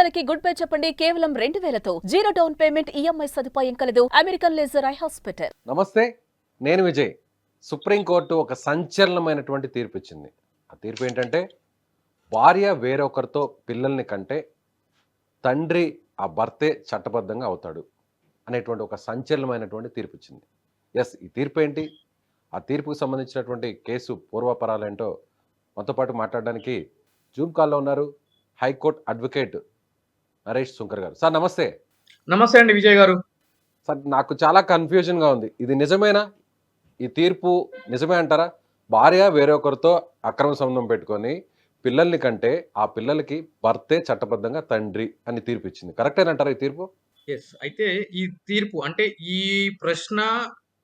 సంతానానికి good bye చెప్పండి కేవలం 2000తో జీరో డౌన్ పేమెంట్ ఈఎంఐ సదుపాయం కలదు అమెరికన్ లేజర్ ఐ హాస్పిటల్. నమస్తే, నేను విజయ్. సుప్రీంకోర్టు ఒక సంచలనమైనటువంటి తీర్పు ఇచ్చింది. ఆ తీర్పు ఏంటంటే, భార్య వేరొకరితో పిల్లల్ని కంటే తండ్రి ఆ భర్తే చట్టబద్ధంగా అవుతాడు అనేటువంటి ఒక సంచలనమైనటువంటి తీర్పు ఇచ్చింది. ఈ తీర్పు ఏంటి, ఆ తీర్పుకు సంబంధించినటువంటి కేసు పూర్వపరాలేంటో మనతో పాటు మాట్లాడడానికి జూమ్ కాల్లో ఉన్నారు హైకోర్టు అడ్వకేట్ నరేష్ సుంకర్ గారు. సార్ నమస్తే. నమస్తే అండి విజయ్ గారు. సార్, నాకు చాలా కన్ఫ్యూజన్గా ఉంది. ఇది నిజమేనా? ఈ తీర్పు నిజమే అంటారా? భార్య వేరొకరితో అక్రమ సంబంధం పెట్టుకొని పిల్లల్ని కంటే ఆ పిల్లలకి భర్తే చట్టబద్ధంగా తండ్రి అని తీర్పు ఇచ్చింది. కరెక్టేనంటారా ఈ తీర్పు? అయితే ఈ తీర్పు అంటే ఈ ప్రశ్న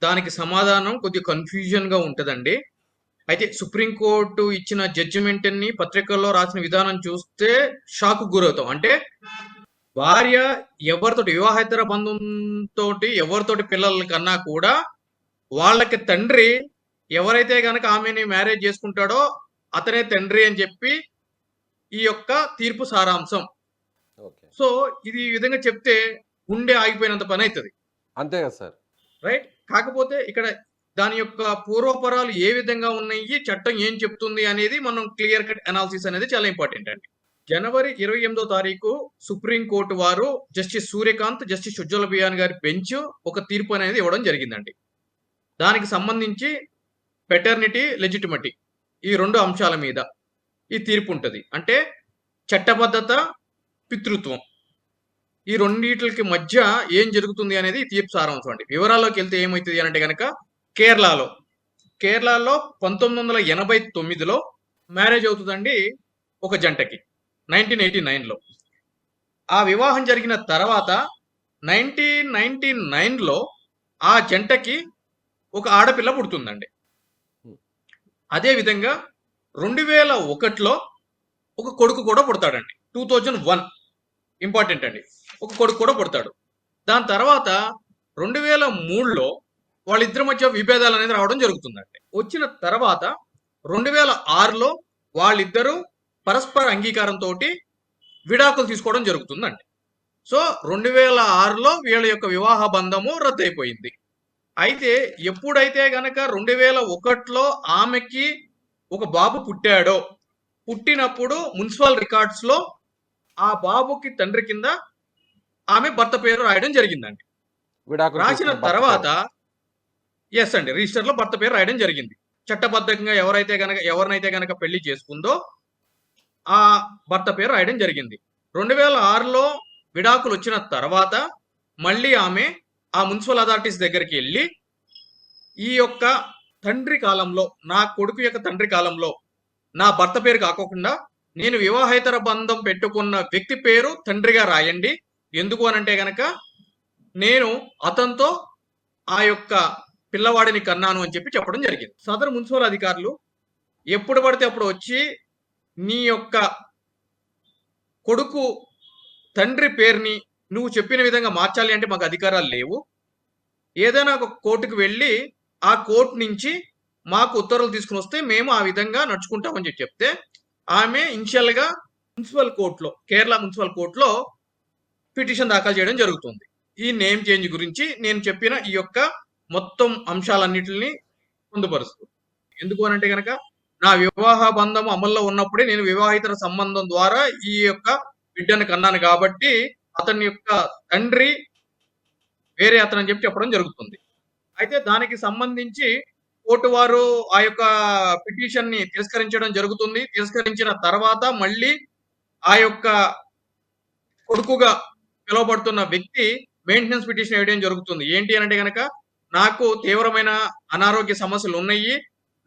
దానికి సమాధానం కొద్దిగా కన్ఫ్యూజన్ గా ఉంటదండి. అయితే సుప్రీంకోర్టు ఇచ్చిన జడ్జిమెంట్ ని పత్రికల్లో రాసిన విధానం చూస్తే షాక్ గురవుతాం. అంటే భార్య ఎవరితోటి వివాహేతర బంధంతో ఎవరితోటి పిల్లల కన్నా కూడా వాళ్ళకి తండ్రి ఎవరైతే గనక ఆమెని మ్యారేజ్ చేసుకుంటాడో అతనే తండ్రి అని చెప్పి ఈ యొక్క తీర్పు సారాంశం. సో ఇది ఈ విధంగా చెప్తే గుండె ఆగిపోయినంత పని అవుతుంది. అంతే కదా సార్, రైట్? కాకపోతే ఇక్కడ దాని యొక్క పూర్వపరాలు ఏ విధంగా ఉన్నాయి, చట్టం ఏం చెప్తుంది అనేది మనం క్లియర్ కట్ అనాలిసిస్ అనేది చాలా ఇంపార్టెంట్ అండి. జనవరి 28వ తారీఖు సుప్రీంకోర్టు వారు జస్టిస్ సూర్యకాంత్, జస్టిస్ ఉజ్వల బియాన్ గారి బెంచ్ ఒక తీర్పు అనేది ఇవ్వడం జరిగిందండి. దానికి సంబంధించి పెటర్నిటీ, లెజిటిమటీ ఈ రెండు అంశాల మీద ఈ తీర్పు ఉంటుంది. అంటే చట్టబద్ధత, పితృత్వం ఈ రెండింటికి మధ్య ఏం జరుగుతుంది అనేది ఈ తీర్పు సారాంశం అండి. వివరాల్లోకి వెళ్తే ఏమవుతుంది అంటే కనుక కేరళలో 1989లో మ్యారేజ్ అవుతుందండి ఒక జంటకి 1989లో. ఆ వివాహం జరిగిన తర్వాత 1999లో ఆ జంటకి ఒక ఆడపిల్ల పుడుతుందండి. అదే విధంగా 2001లో ఒక కొడుకు కూడా పుడతాడండి. 2001 ఇంపార్టెంట్ అండి, ఒక కొడుకు కూడా పుడతాడు. దాని తర్వాత 2003లో వాళ్ళిద్దరి మధ్య విభేదాలు అనేది రావడం జరుగుతుందండి. వచ్చిన తర్వాత 2006లో వాళ్ళిద్దరూ పరస్పర అంగీకారంతో విడాకులు తీసుకోవడం జరుగుతుందండి. సో 2006లో వీళ్ళ యొక్క వివాహ బంధము రద్దయిపోయింది. అయితే ఎప్పుడైతే గనక 2001లో ఆమెకి ఒక బాబు పుట్టాడో, పుట్టినప్పుడు మున్సిపల్ రికార్డ్స్ లో ఆ బాబుకి తండ్రి కింద ఆమె భర్త పేరు రాయడం జరిగిందండి. రాసిన తర్వాత రిజిస్టర్ లో భర్త పేరు రాయడం జరిగింది. చట్టబద్ధంగా ఎవరినైతే గనక పెళ్లి చేసుకుందో ఆ భర్త పేరు రాయడం జరిగింది. 2006లో విడాకులు వచ్చిన తర్వాత మళ్ళీ ఆమె ఆ మున్సిపల్ అథారిటీస్ దగ్గరికి వెళ్ళి ఈ యొక్క తండ్రి కాలంలో, నా కొడుకు యొక్క తండ్రి కాలంలో నా భర్త పేరు కాకుండా నేను వివాహేతర బంధం పెట్టుకున్న వ్యక్తి పేరు తండ్రిగా రాయండి. ఎందుకు అనంటే గనక నేను అతనితో ఆ యొక్క పిల్లవాడిని కన్నాను అని చెప్పి చెప్పడం జరిగింది. సదరు మున్సిపల్ అధికారులు ఎప్పుడు పడితే అప్పుడు వచ్చి నీ యొక్క కొడుకు తండ్రి పేరుని నువ్వు చెప్పిన విధంగా మార్చాలి అంటే మాకు అధికారాలు లేవు. ఏదైనా ఒక కోర్టుకు వెళ్ళి ఆ కోర్టు నుంచి మాకు ఉత్తర్వులు తీసుకుని వస్తే మేము ఆ విధంగా నడుచుకుంటామని చెప్పి చెప్తే ఆమె ఇనిషియల్ గా మున్సిపల్ కోర్టులో, కేరళ మున్సిపల్ కోర్టులో పిటిషన్ దాఖలు చేయడం జరుగుతుంది. ఈ నేమ్ చేంజ్ గురించి నేను చెప్పిన ఈ యొక్క మొత్తం అంశాలన్నిటిని పొందుపరుస్తూ. ఎందుకు అనంటే గనక నా వివాహ బంధం అమల్లో ఉన్నప్పుడే నేను వివాహితర సంబంధం ద్వారా ఈ యొక్క బిడ్డను కన్నాను కాబట్టి అతని యొక్క తండ్రి వేరే అతను అని చెప్పి చెప్పడం జరుగుతుంది. అయితే దానికి సంబంధించి కోర్టు వారు ఆ యొక్క పిటిషన్ ని తిరస్కరించడం జరుగుతుంది. తిరస్కరించిన తర్వాత మళ్ళీ ఆ యొక్క కొడుకుగా పిలువబడుతున్న వ్యక్తి మెయింటెనెన్స్ పిటిషన్ వేయడం జరుగుతుంది. ఏంటి అంటే గనక నాకు తీవ్రమైన అనారోగ్య సమస్యలు ఉన్నాయి,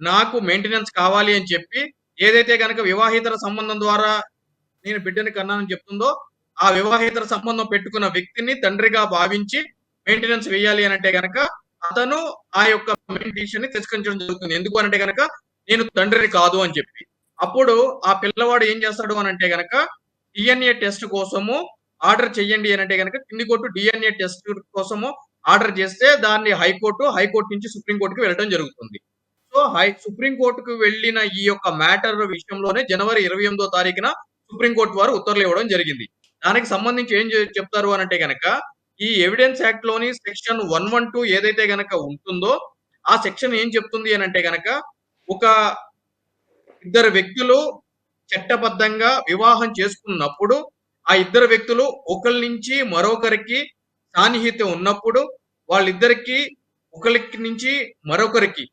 నాకు మెయింటెనెన్స్ కావాలి అని చెప్పి ఏదైతే గనక వివాహేతర సంబంధం ద్వారా నేను బిడ్డని కన్నానని చెప్తుందో ఆ వివాహేతర సంబంధం పెట్టుకున్న వ్యక్తిని తండ్రిగా భావించి మెయింటెనెన్స్ వేయాలి అని అంటే గనక అతను ఆ యొక్క పిటిషన్ ని తిరస్కరించడం జరుగుతుంది. ఎందుకు అంటే గనక నేను తండ్రిని కాదు అని చెప్పి. అప్పుడు ఆ పిల్లవాడు ఏం చేస్తాడు అని అంటే గనక డిఎన్ఏ టెస్ట్ కోసము ఆర్డర్ చెయ్యండి అని అంటే గనక కింది కోర్టు డిఎన్ఏ టెస్ట్ కోసము ఆర్డర్ చేస్తే దాన్ని హైకోర్టు నుంచి సుప్రీంకోర్టుకి వెళ్ళడం జరుగుతుంది. సో సుప్రీంకోర్టుకు వెళ్ళిన ఈ యొక్క మ్యాటర్ విషయంలోనే జనవరి 28వ తారీఖున సుప్రీంకోర్టు వారు ఉత్తర్వులు ఇవ్వడం జరిగింది. దానికి సంబంధించి ఏం చెప్తారు అని అంటే గనక ఈ ఎవిడెన్స్ యాక్ట్ లోని సెక్షన్ 112 ఏదైతే గనక ఉంటుందో ఆ సెక్షన్ ఏం చెప్తుంది అని అంటే గనక ఒక ఇద్దరు వ్యక్తులు చట్టబద్ధంగా వివాహం చేసుకున్నప్పుడు ఆ ఇద్దరు వ్యక్తులు ఒకరి నుంచి మరొకరికి సాన్నిహిత్య ఉన్నప్పుడు వాళ్ళిద్దరికి ఒకరికి నుంచి మరొకరికి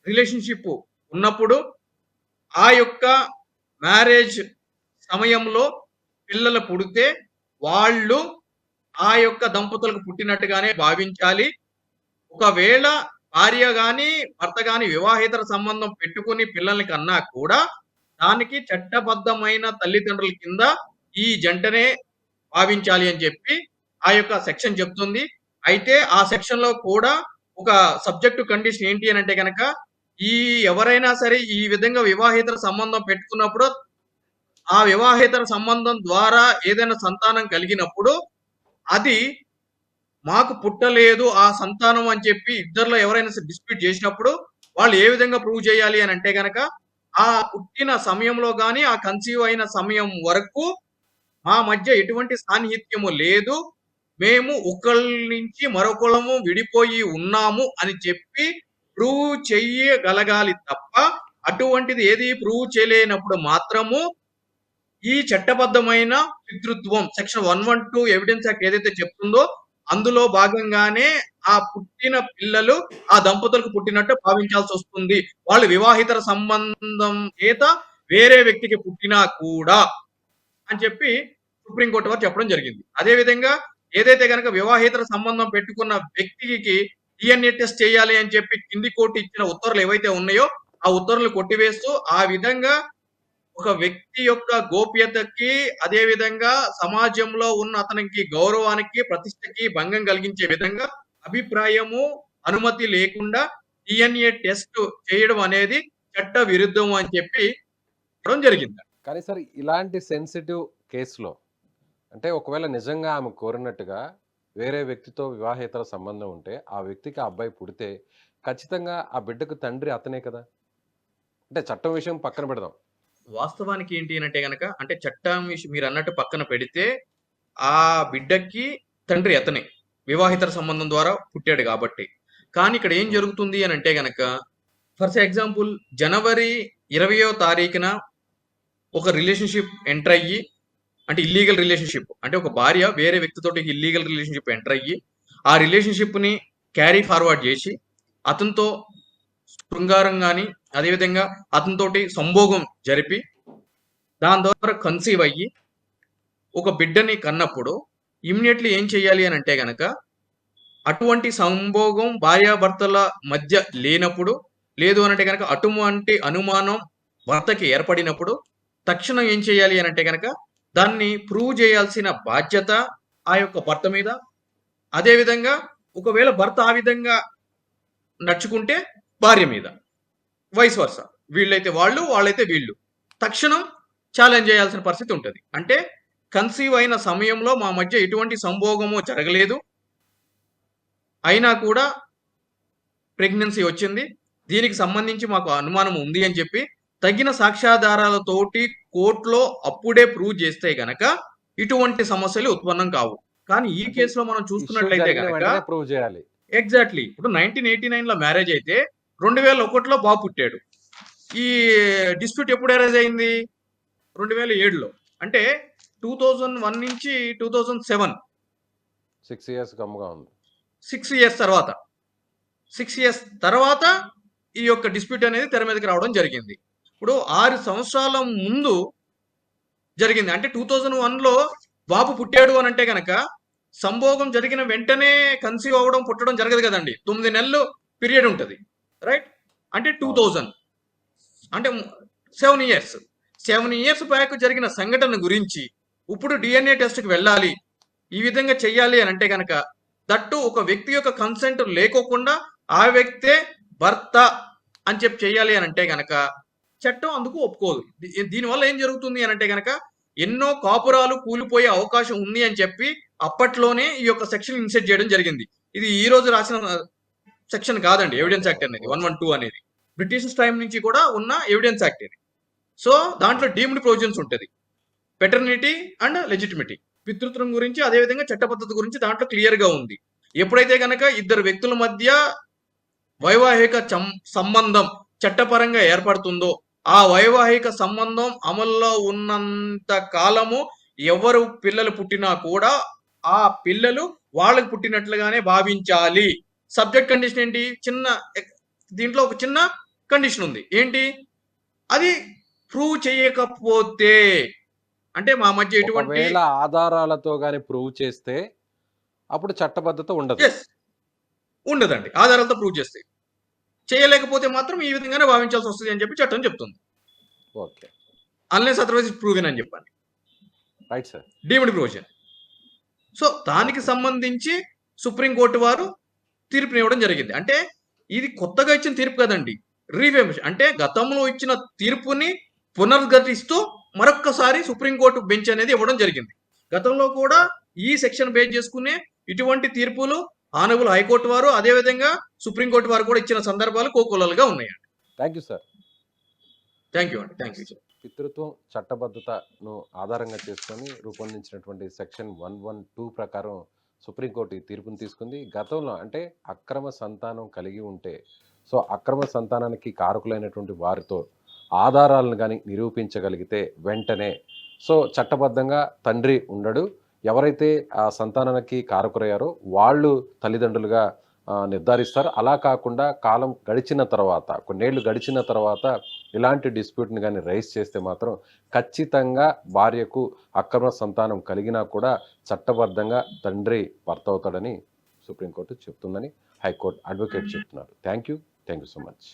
రిలేషన్షిప్ ఉన్నప్పుడు ఆ యొక్క మ్యారేజ్ సమయంలో పిల్లలు పుడితే వాళ్ళు ఆ యొక్క దంపతులకు పుట్టినట్టుగానే భావించాలి. ఒకవేళ భార్య గాని భర్త గాని వివాహేతర సంబంధం పెట్టుకుని పిల్లల్ని కన్నా కూడా దానికి చట్టబద్ధమైన తల్లిదండ్రుల కింద ఈ జంటనే భావించాలి అని చెప్పి ఆ యొక్క సెక్షన్ చెప్తుంది. అయితే ఆ సెక్షన్ లో కూడా ఒక సబ్జెక్టు కండిషన్ ఏంటి అని అంటే కనుక ఈ ఎవరైనా సరే ఈ విధంగా వివాహేతర సంబంధం పెట్టుకున్నప్పుడు ఆ వివాహేతర సంబంధం ద్వారా ఏదైనా సంతానం కలిగినప్పుడు అది మాకు పుట్టలేదు ఆ సంతానం అని చెప్పి ఇద్దరిలో ఎవరైనా డిస్ప్యూట్ చేసినప్పుడు వాళ్ళు ఏ విధంగా ప్రూవ్ చేయాలి అని అంటే గనక ఆ పుట్టిన సమయంలో గాని ఆ కన్సీవ్ అయిన సమయం వరకు మా మధ్య ఎటువంటి సాన్నిహిత్యము లేదు, మేము ఒకళ్ళ నుంచి మరొకళ్ళము విడిపోయి ఉన్నాము అని చెప్పి ప్రూవ్ చెయ్యగలగాలి తప్ప అటువంటిది ఏది ప్రూవ్ చేయలేనప్పుడు మాత్రము ఈ చట్టబద్ధమైన పితృత్వం సెక్షన్ 112 ఎవిడెన్స్ యాక్ట్ ఏదైతే చెప్తుందో అందులో భాగంగానే ఆ పుట్టిన పిల్లలు ఆ దంపతులకు పుట్టినట్టు భావించాల్సి వస్తుంది. వాళ్ళు వివాహితర సంబంధం చేత వేరే వ్యక్తికి పుట్టినా కూడా అని చెప్పి సుప్రీంకోర్టు వారు చెప్పడం జరిగింది. అదే విధంగా ఏదైతే గనక వివాహేతర సంబంధం పెట్టుకున్న వ్యక్తికి డిఎన్ఏ టెస్ట్ చేయాలి అని చెప్పి కింది కోర్టు ఇచ్చిన ఉత్తర్వులు ఏవైతే ఉన్నాయో ఆ ఉత్తర్వులు కొట్టివేస్తూ ఆ విధంగా ఒక వ్యక్తి యొక్క గోప్యతకి అదే విధంగా సమాజంలో ఉన్న అతనికి గౌరవానికి ప్రతిష్టకి భంగం కలిగించే విధంగా అభిప్రాయము అనుమతి లేకుండా డిఎన్ఏ టెస్ట్ చేయడం అనేది చట్ట విరుద్ధం అని చెప్పి చెప్పడం జరిగింది. కానీ సార్ ఇలాంటి సెన్సిటివ్ కేసులో అంటే ఒకవేళ నిజంగా ఆమె కోరినట్టుగా వేరే వ్యక్తితో వివాహేతర సంబంధం ఉంటే ఆ వ్యక్తికి ఆ అబ్బాయి పుడితే ఖచ్చితంగా ఆ బిడ్డకు తండ్రి అతనే కదా. అంటే చట్టం విషయం పక్కన పెడదాం, వాస్తవానికి ఏంటి అంటే గనక అంటే చట్టం విషయం మీరు అన్నట్టు పక్కన పెడితే ఆ బిడ్డకి తండ్రి అతనే వివాహితర సంబంధం ద్వారా పుట్టాడు కాబట్టి. కానీ ఇక్కడ ఏం జరుగుతుంది అని అంటే గనక ఫర్ ఎగ్జాంపుల్ జనవరి 20వ తారీఖున ఒక రిలేషన్షిప్ ఎంటర్ అయ్యి అంటే ఇల్లీగల్ రిలేషన్షిప్ అంటే ఒక భార్య వేరే వ్యక్తితోటి ఇల్లీగల్ రిలేషన్షిప్ ఎంటర్ అయ్యి ఆ రిలేషన్షిప్ ని క్యారీ ఫార్వర్డ్ చేసి అతనితో శృంగారం కానీ అదేవిధంగా అతనితోటి సంభోగం జరిపి దాని ద్వారా కన్సీవ్ అయ్యి ఒక బిడ్డని కన్నప్పుడు ఇమ్మీడియట్లీ ఏం చేయాలి అని అంటే గనక అటువంటి సంభోగం భార్యాభర్తల మధ్య లేనప్పుడు లేదు అని అంటే గనక అటువంటి అనుమానం భర్తకి ఏర్పడినప్పుడు తక్షణం ఏం చేయాలి అని అంటే గనక దాన్ని ప్రూవ్ చేయాల్సిన బాధ్యత ఆ యొక్క భర్త మీద. అదేవిధంగా ఒకవేళ భర్త ఆ విధంగా నడుచుకుంటే భార్య మీద, వైస్ వర్స, వీళ్ళైతే వాళ్ళు వాళ్ళైతే వీళ్ళు తక్షణం ఛాలెంజ్ చేయాల్సిన పరిస్థితి ఉంటుంది. అంటే కన్సీవ్ అయిన సమయంలో మా మధ్య ఎటువంటి సంభోగము జరగలేదు, అయినా కూడా ప్రెగ్నెన్సీ వచ్చింది, దీనికి సంబంధించి మాకు అనుమానం ఉంది అని చెప్పి తగిన సాక్ష్యాధారాలతోటి కోర్టులో అప్పుడే ప్రూవ్ చేస్తే గనక ఇటువంటి సమస్యలు ఉత్పన్నం కావు. కానీ ఈ కేసులో మనం చూసుకున్నట్లయితే గనక ప్రూవ్ చేయాలి. ఎగ్జాక్ట్లీ ఇప్పుడు 1989 లో మ్యారేజ్ అయితే 2001లో బాబు పుట్టాడు. ఈ డిస్ప్యూట్ ఎప్పుడు అరైజ్ అయింది? 2007లో. అంటే 2001 నుంచి 2007 6 years కమ్ముగా ఉంది. 6 years తర్వాత 6 years తర్వాత ఈ యొక్క డిస్ప్యూట్ అనేది తెర మీదకి రావడం జరిగింది. ఇప్పుడు 6 సంవత్సరాల ముందు జరిగింది. అంటే 2001లో బాబు పుట్టాడు అని అంటే కనుక సంభోగం జరిగిన వెంటనే కన్సీవ్ అవ్వడం పుట్టడం జరగదు కదండి, 9 నెలలు పీరియడ్ ఉంటుంది, రైట్? అంటే 2000 అంటే 7 years బ్యాక్ జరిగిన సంఘటన గురించి ఇప్పుడు డిఎన్ఏ టెస్ట్కి వెళ్ళాలి, ఈ విధంగా చెయ్యాలి అని అంటే కనుక దట్టు ఒక వ్యక్తి యొక్క కన్సెంట్ లేకోకుండా ఆ వ్యక్తే భర్త అని చెప్పి చెయ్యాలి అని అంటే గనక చట్టం అందుకు ఒప్పుకోదు. దీనివల్ల ఏం జరుగుతుంది అని అంటే గనక ఎన్నో కాపురాలు కూలిపోయే అవకాశం ఉంది అని చెప్పి అప్పట్లోనే ఈ యొక్క సెక్షన్ ఇన్సెట్ చేయడం జరిగింది. ఇది ఈ రోజు రాసిన సెక్షన్ కాదండి, ఎవిడెన్స్ యాక్ట్ అనేది 112 అనేది బ్రిటిష్ టైం నుంచి కూడా ఉన్న ఎవిడెన్స్ యాక్ట్ ఇది. సో దాంట్లో డీమ్డ్ ప్రొవిజన్స్ ఉంటుంది, పెటర్నిటీ అండ్ లెజిటిమిటీ. పితృత్వం గురించి, అదేవిధంగా చట్టబద్ధత గురించి దాంట్లో క్లియర్‌గా ఉంది. ఎప్పుడైతే గనక ఇద్దరు వ్యక్తుల మధ్య వైవాహిక సంబంధం చట్టపరంగా ఏర్పడుతుందో, ఆ వైవాహిక సంబంధం అమల్లో ఉన్నంత కాలము ఎవరు పిల్లలు పుట్టినా కూడా ఆ పిల్లలు వాళ్ళకి పుట్టినట్లుగానే భావించాలి. సబ్జెక్ట్ కండిషన్ ఏంటి? దీంట్లో ఒక చిన్న కండిషన్ ఉంది. ఏంటి? అది ప్రూవ్ చేయకపోతే, అంటే మా మధ్య ఎటువంటి ఒకవేళ ఆధారాలతో గాని ప్రూవ్ చేస్తే అప్పుడు చట్టబద్ధత ఉండదు. యెస్. ఉండదండి. ఆధారాలతో ప్రూవ్ చేస్తే. చేయలేకపోతే మాత్రం ఈ విధంగానే భావించాల్సి వస్తది అని చెప్పి చట్టం చెప్తుంది. ఓకే. అన్లెస్ అదర్‌వైజ్ ప్రూవెన్ అని చెప్పండి. Right sir. Deemed provision. So, దానికి సంబంధించి సుప్రీం కోర్ట్ వారు తీర్పునివ్వడం జరిగింది. అంటే ఇది కొత్తగా ఇచ్చిన తీర్పు కదండీ. రీవేమ్స్ అంటే గతంలో ఇచ్చిన తీర్పుని పునర్గతిస్తూ మరొక్కసారి సుప్రీం కోర్ట్ బెంచ్ అనేది ఇవ్వడం జరిగింది. గతంలో కూడా ఈ సెక్షన్ బేస్ చేసుకునే ఇటువంటి తీర్పులు ఆనరబుల్ హైకోర్టు వారు, అదేవిధంగా సుప్రీం కోర్ట్ వారు కూడా ఇచ్చిన సందర్భాలు కోకొల్లలుగా ఉన్నాయండి. Thank you sir. Thank you అండి. Thank you. పితృత్వం చట్టబద్ధతను ఆధారంగా చేసుకొని రూపొందించినటువంటి సెక్షన్ 112 ప్రకారం సుప్రీంకోర్టు ఈ తీర్పును తీసుకుంది. గతంలో అంటే అక్రమ సంతానం కలిగి ఉంటే సో అక్రమ సంతానానికి కారకులైనటువంటి వారితో ఆధారాలను కానీ నిరూపించగలిగితే వెంటనే సో చట్టబద్ధంగా తండ్రి ఉండడు. ఎవరైతే ఆ సంతానానికి కారకులయ్యారో వాళ్ళు తల్లిదండ్రులుగా నిర్ధారిస్తారు. అలా కాకుండా కాలం గడిచిన తర్వాత, కొన్నేళ్ళు గడిచిన తర్వాత ఇలాంటి డిస్ప్యూట్ని కానీ రైజ్ చేస్తే మాత్రం ఖచ్చితంగా భార్యకు అక్రమ సంతానం కలిగినా కూడా చట్టబద్ధంగా తండ్రి భర్త అవుతాడని సుప్రీంకోర్టు చెప్తుందని హైకోర్టు అడ్వకేట్ చెప్తున్నారు. Thank you so much.